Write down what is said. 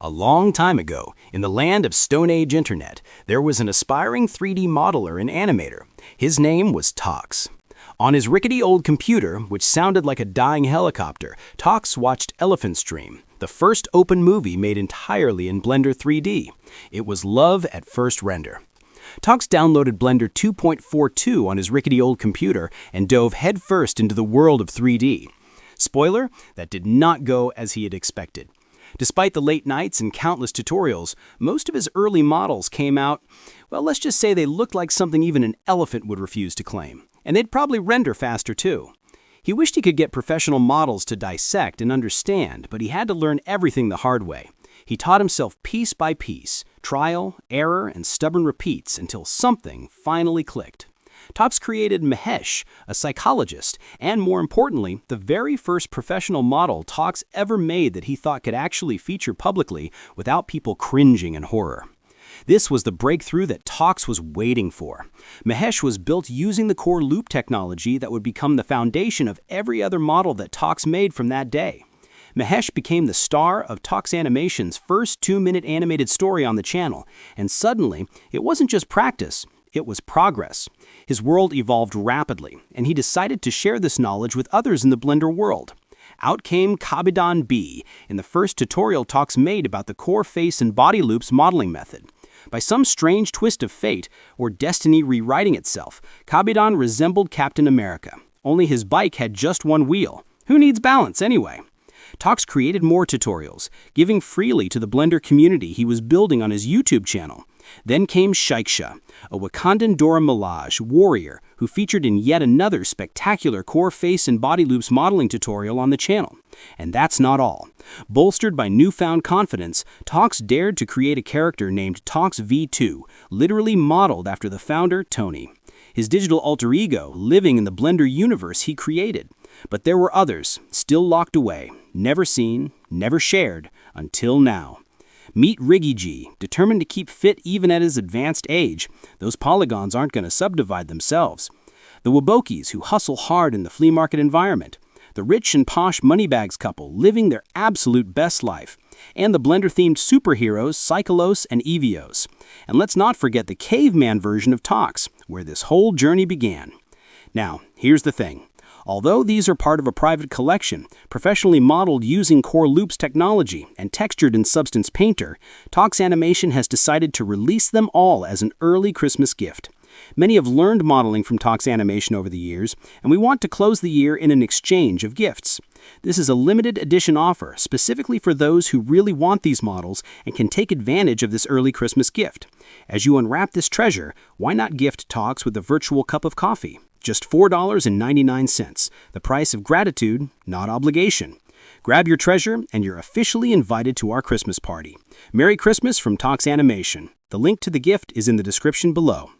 A long time ago, in the land of Stone Age Internet, there was an aspiring 3D modeler and animator. His name was Toqqx. On his rickety old computer, which sounded like a dying helicopter, Toqqx watched Elephant's Dream, the first open movie made entirely in Blender 3D. It was love at first render. Toqqx downloaded Blender 2.42 on his rickety old computer and dove headfirst into the world of 3D. Spoiler, that did not go as he had expected. Despite the late nights and countless tutorials, most of his early models came out, well, let's just say they looked like something even an elephant would refuse to claim. And they'd probably render faster too. He wished he could get professional models to dissect and understand, but he had to learn everything the hard way. He taught himself piece by piece, trial, error, and stubborn repeats until something finally clicked. Toqqx created Mahesh, a psychologist, and more importantly, the very first professional model Toqqx ever made that he thought could actually feature publicly without people cringing in horror. This was the breakthrough that Toqqx was waiting for. Mahesh was built using the core loop technology that would become the foundation of every other model that Toqqx made from that day. Mahesh became the star of Toqqx Animation's first 2-minute animated story on the channel, and suddenly, it wasn't just practice, it was progress. His world evolved rapidly, and he decided to share this knowledge with others in the Blender world. Out came Kabidan B in the first tutorial Toqqx made about the core face and body loops modeling method. By some strange twist of fate, or destiny rewriting itself, Kabidan resembled Captain America, only his bike had just one wheel. Who needs balance anyway? Toqqx created more tutorials, giving freely to the Blender community he was building on his YouTube channel. Then came Toqqx, a Wakandan Dora Milaje warrior who featured in yet another spectacular core face and body loops modeling tutorial on the channel. And that's not all. Bolstered by newfound confidence, Toqqx dared to create a character named Toqqx V2, literally modeled after the founder, Tony. His digital alter ego living in the Blender universe he created. But there were others, still locked away, never seen, never shared, until now. Meet Riggy G, determined to keep fit even at his advanced age. Those polygons aren't going to subdivide themselves. The Wabokis, who hustle hard in the flea market environment. The rich and posh moneybags couple living their absolute best life. And the Blender-themed superheroes Psycholos and Evios. And let's not forget the caveman version of Toqqx, where this whole journey began. Now, here's the thing. Although these are part of a private collection, professionally modeled using Core Loops technology and textured in Substance Painter, Toqqx Animation has decided to release them all as an early Christmas gift. Many have learned modeling from Toqqx Animation over the years, and we want to close the year in an exchange of gifts. This is a limited edition offer specifically for those who really want these models and can take advantage of this early Christmas gift. As you unwrap this treasure, why not gift Toqqx with a virtual cup of coffee? Just $4.99, the price of gratitude, not obligation. Grab your treasure and you're officially invited to our Christmas party. Merry Christmas from Toqqx Animation. The link to the gift is in the description below.